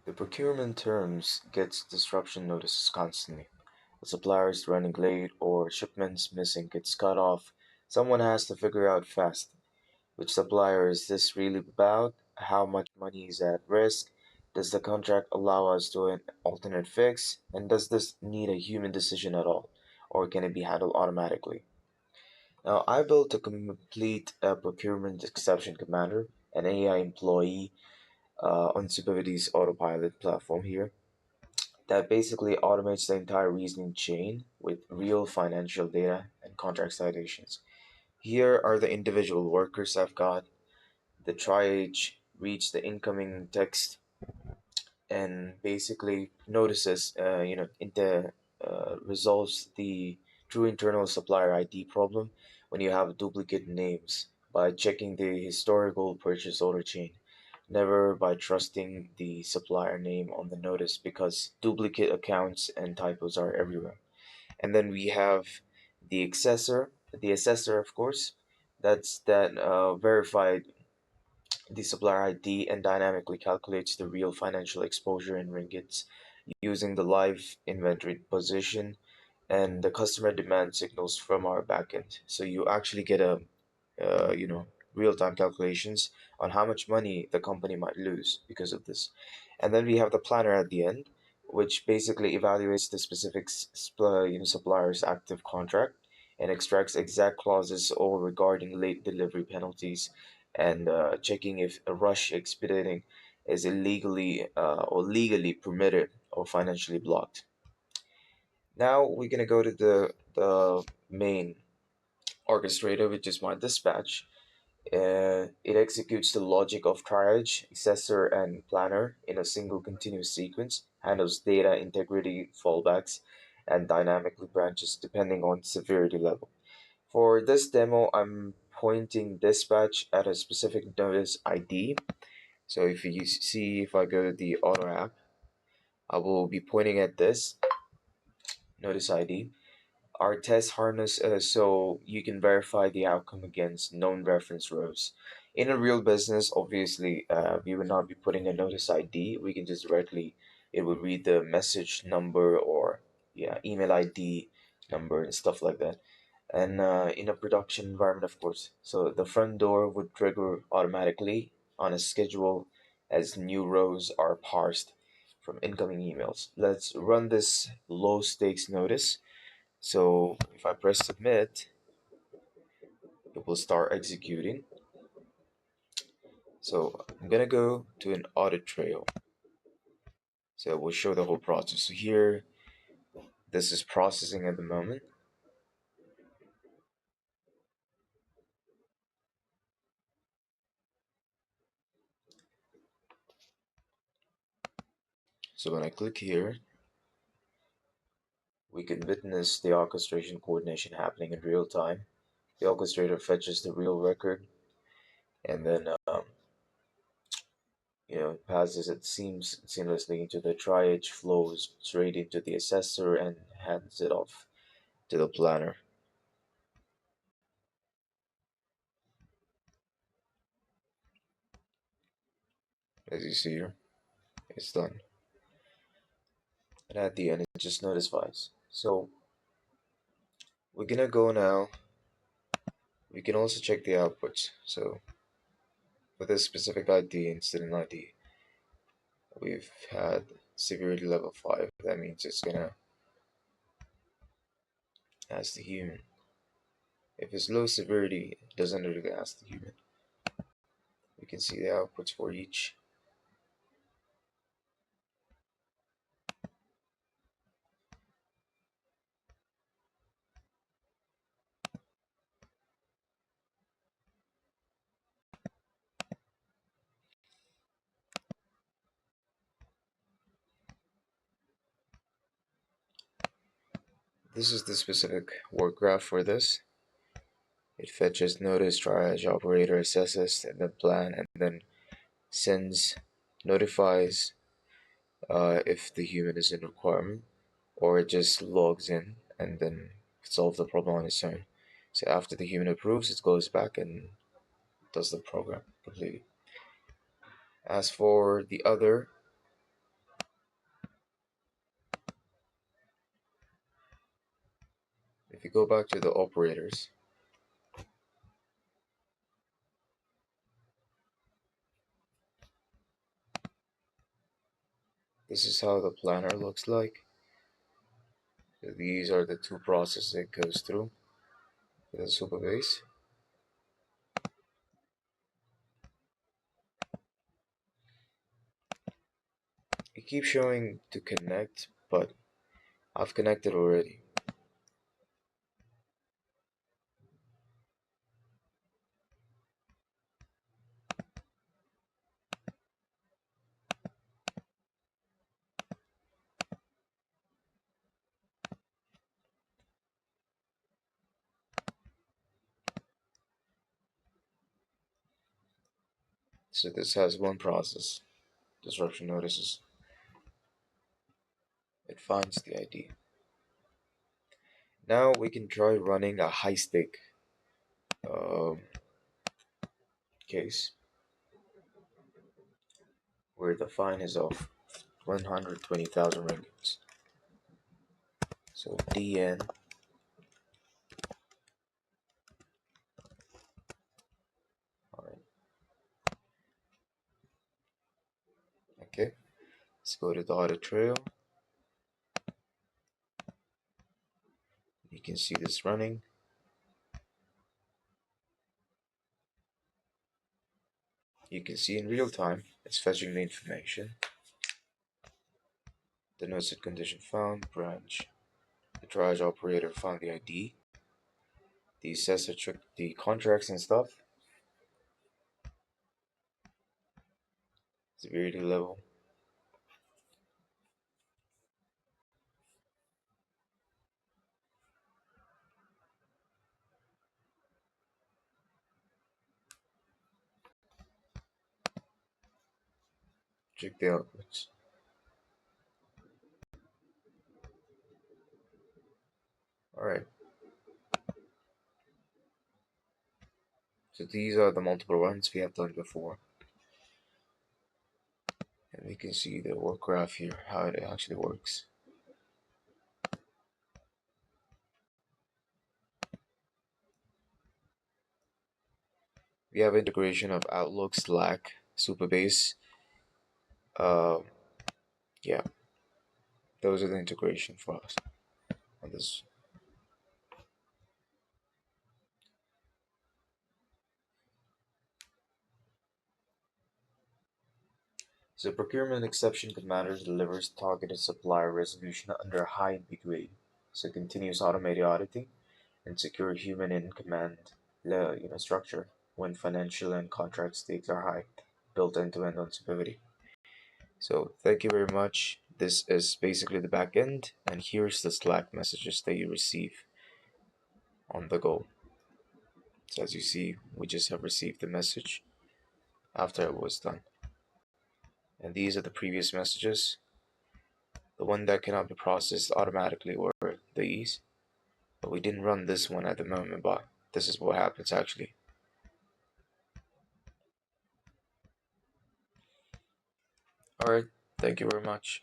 The procurement terms gets disruption notices constantly. A supplier is running late or shipments missing gets cut off. Someone has to figure out fast which supplier is this really about, how much money is at risk, does the contract allow us to an alternate fix, and does this need a human decision at all, or can it be handled automatically? Now, I built a complete procurement exception commander, an AI employee on supervity's autopilot platform here that basically automates the entire reasoning chain with real financial data and contract citations. Here are the individual workers I've got. The triage reads the incoming text and basically notices, resolves the true internal supplier ID problem when you have duplicate names by checking the historical purchase order chain, never by trusting the supplier name on the notice because duplicate accounts and typos are everywhere. And then we have the assessor, of course, that's that verified the supplier ID and dynamically calculates the real financial exposure in ringgits using the live inventory position and the customer demand signals from our backend. So you actually get a real-time calculations on how much money the company might lose because of this. And then we have the planner at the end, which basically evaluates the specific supplier's active contract and extracts exact clauses all regarding late delivery penalties and checking if a rush expediting is illegally or legally permitted or financially blocked. Now we're gonna go to the main orchestrator, which is my dispatch. It executes the logic of triage, assessor, and planner in a single continuous sequence, handles data integrity fallbacks, and dynamically branches depending on severity level. For this demo, I'm pointing dispatch at a specific notice ID. So if you see, if I go to the auto app, I will be pointing at this notice ID. Our test harness so you can verify the outcome against known reference rows. In a real business, obviously, we would not be putting a notice ID. We can just directly, it would read the message number or yeah, email ID number and stuff like that. And in a production environment, of course. So the front door would trigger automatically on a schedule as new rows are parsed from incoming emails. Let's run this low stakes notice. So if I press submit, it will start executing. So I'm gonna go to an audit trail. So it will show the whole process. So here, this is processing at the moment. So when I click here, we can witness the orchestration coordination happening in real time. The orchestrator fetches the real record and then passes it seamlessly into the triage, flows straight into the assessor and hands it off to the planner. As you see here, it's done. And at the end, it just notifies. So we're gonna go now. We can also check the outputs. So for this specific ID, incident ID, we've had severity level 5. That means it's gonna ask the human. If it's low severity, it doesn't really ask the human. We can see the outputs for each. This is the specific work graph for this. It fetches notice, triage, operator, assesses, and then plan, and then sends, notifies if the human is in requirement, or it just logs in and then solves the problem on its own. So after the human approves, it goes back and does the program completely. As for the other If you go back to the operators, this is how the planner looks like. So these are the two processes it goes through with the super base. It keeps showing to connect, but I've connected already. So this has one process, disruption notices. It finds the ID. Now we can try running a high stake um, case where the fine is of 120,000 ringgits. So DN, alright, okay. Let's go to the audit trail. You can see this running. You can see in real time it's fetching the information. The notice condition found, branch. The triage operator found the ID. The assessor checked the contracts and stuff. Severity level. Check the outputs. Alright, so these are the multiple runs we have done before. And we can see the work graph here, how it actually works. We have integration of Outlook, Slack, Superbase. Uh, yeah, those are the integration for us on this. So procurement exception commanders delivers targeted supplier resolution under high ambiguity. So continuous automated auditing and secure human in command structure when financial and contract stakes are high, built end to end on supervity. So thank you very much. This is basically the back end, and here's the Slack messages that you receive on the go. So as you see, we just have received the message after it was done. And these are the previous messages. The one that cannot be processed automatically were these, but we didn't run this one at the moment, but this is what happens actually. Alright, thank you very much.